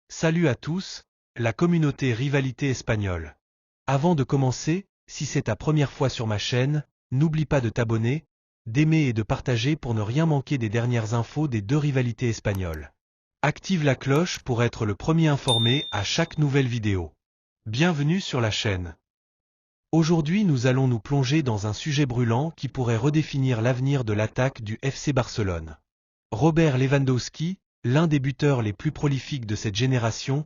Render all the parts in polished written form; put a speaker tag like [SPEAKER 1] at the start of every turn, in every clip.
[SPEAKER 1] Salut à tous, la communauté Rivalité Espagnole. Avant de commencer, si c'est ta première fois sur ma chaîne, n'oublie pas de t'abonner, d'aimer et de partager pour ne rien manquer des dernières infos des deux rivalités espagnoles. Active la cloche pour être le premier informé à chaque nouvelle vidéo. Bienvenue sur la chaîne. Aujourd'hui nous allons nous plonger dans un sujet brûlant qui pourrait redéfinir l'avenir de l'attaque du FC Barcelone. Robert Lewandowski, l'un des buteurs les plus prolifiques de cette génération,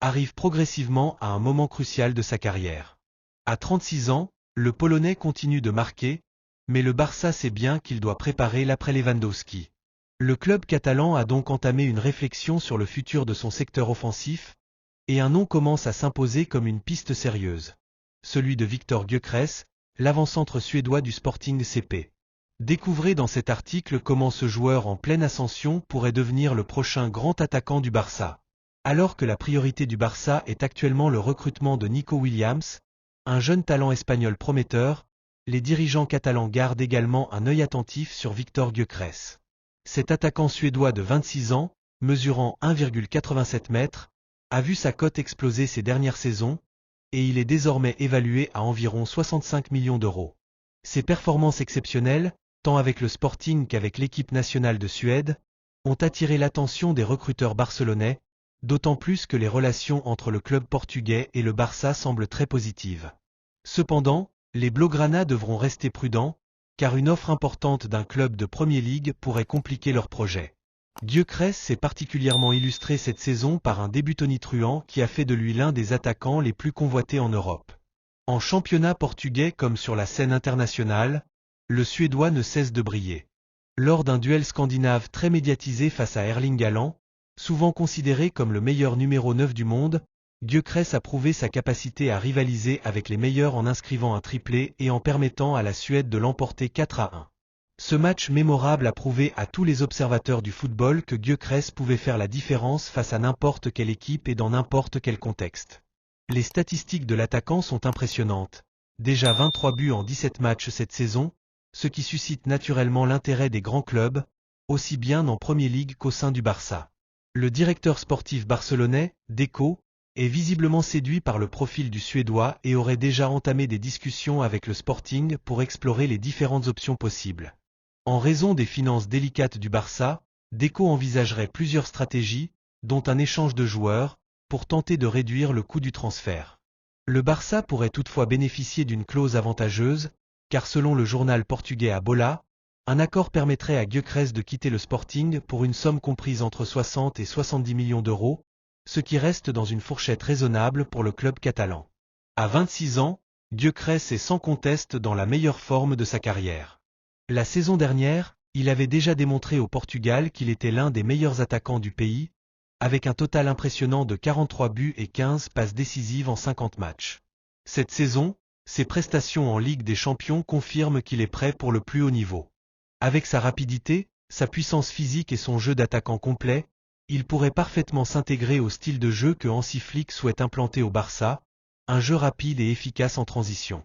[SPEAKER 1] arrive progressivement à un moment crucial de sa carrière. À 36 ans, le Polonais continue de marquer, mais le Barça sait bien qu'il doit préparer l'après Lewandowski. Le club catalan a donc entamé une réflexion sur le futur de son secteur offensif, et un nom commence à s'imposer comme une piste sérieuse. Celui de Viktor Gyökeres, l'avant-centre suédois du Sporting CP. Découvrez dans cet article comment ce joueur en pleine ascension pourrait devenir le prochain grand attaquant du Barça. Alors que la priorité du Barça est actuellement le recrutement de Nico Williams, un jeune talent espagnol prometteur, les dirigeants catalans gardent également un œil attentif sur Viktor Gyökeres. Cet attaquant suédois de 26 ans, mesurant 1,87 m, a vu sa cote exploser ces dernières saisons, et il est désormais évalué à environ 65 millions d'euros. Ses performances exceptionnelles, tant avec le Sporting qu'avec l'équipe nationale de Suède, ont attiré l'attention des recruteurs barcelonais, d'autant plus que les relations entre le club portugais et le Barça semblent très positives. Cependant, les Blaugrana devront rester prudents, car une offre importante d'un club de Premier League pourrait compliquer leur projet. Gyökeres s'est particulièrement illustré cette saison par un début tonitruant qui a fait de lui l'un des attaquants les plus convoités en Europe. En championnat portugais comme sur la scène internationale, le Suédois ne cesse de briller. Lors d'un duel scandinave très médiatisé face à Erling Haaland, souvent considéré comme le meilleur numéro 9 du monde, Gyökeres a prouvé sa capacité à rivaliser avec les meilleurs en inscrivant un triplé et en permettant à la Suède de l'emporter 4-1. Ce match mémorable a prouvé à tous les observateurs du football que Gyökeres pouvait faire la différence face à n'importe quelle équipe et dans n'importe quel contexte. Les statistiques de l'attaquant sont impressionnantes. Déjà 23 buts en 17 matchs cette saison, ce qui suscite naturellement l'intérêt des grands clubs, aussi bien en Premier League qu'au sein du Barça. Le directeur sportif barcelonais, Deco, est visiblement séduit par le profil du Suédois et aurait déjà entamé des discussions avec le Sporting pour explorer les différentes options possibles. En raison des finances délicates du Barça, Deco envisagerait plusieurs stratégies, dont un échange de joueurs, pour tenter de réduire le coût du transfert. Le Barça pourrait toutefois bénéficier d'une clause avantageuse, car selon le journal portugais A Bola, un accord permettrait à Gyökeres de quitter le Sporting pour une somme comprise entre 60 et 70 millions d'euros, ce qui reste dans une fourchette raisonnable pour le club catalan. À 26 ans, Gyökeres est sans conteste dans la meilleure forme de sa carrière. La saison dernière, il avait déjà démontré au Portugal qu'il était l'un des meilleurs attaquants du pays, avec un total impressionnant de 43 buts et 15 passes décisives en 50 matchs. Cette saison, ses prestations en Ligue des Champions confirment qu'il est prêt pour le plus haut niveau. Avec sa rapidité, sa puissance physique et son jeu d'attaquant complet, il pourrait parfaitement s'intégrer au style de jeu que Hansi Flick souhaite implanter au Barça, un jeu rapide et efficace en transition.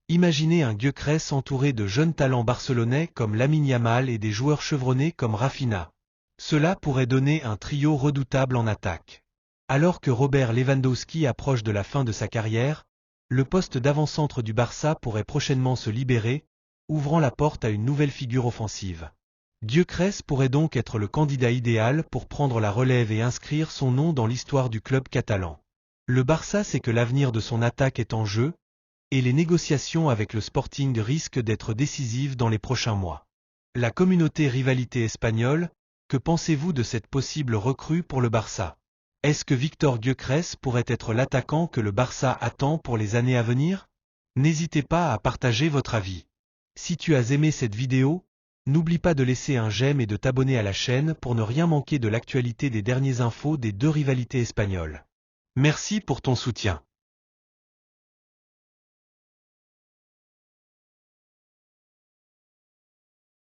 [SPEAKER 1] Imaginez un Gyökeres entouré de jeunes talents barcelonais comme Lamine Yamal et des joueurs chevronnés comme Rafinha. Cela pourrait donner un trio redoutable en attaque. Alors que Robert Lewandowski approche de la fin de sa carrière, le poste d'avant-centre du Barça pourrait prochainement se libérer, ouvrant la porte à une nouvelle figure offensive. Gyökeres pourrait donc être le candidat idéal pour prendre la relève et inscrire son nom dans l'histoire du club catalan. Le Barça sait que l'avenir de son attaque est en jeu, et les négociations avec le Sporting risquent d'être décisives dans les prochains mois. La communauté Rivalité espagnole, que pensez-vous de cette possible recrue pour le Barça? Est-ce que Viktor Gyökeres pourrait être l'attaquant que le Barça attend pour les années à venir? N'hésitez pas à partager votre avis. Si tu as aimé cette vidéo, n'oublie pas de laisser un j'aime et de t'abonner à la chaîne pour ne rien manquer de l'actualité des dernières infos des deux rivalités espagnoles. Merci pour ton soutien.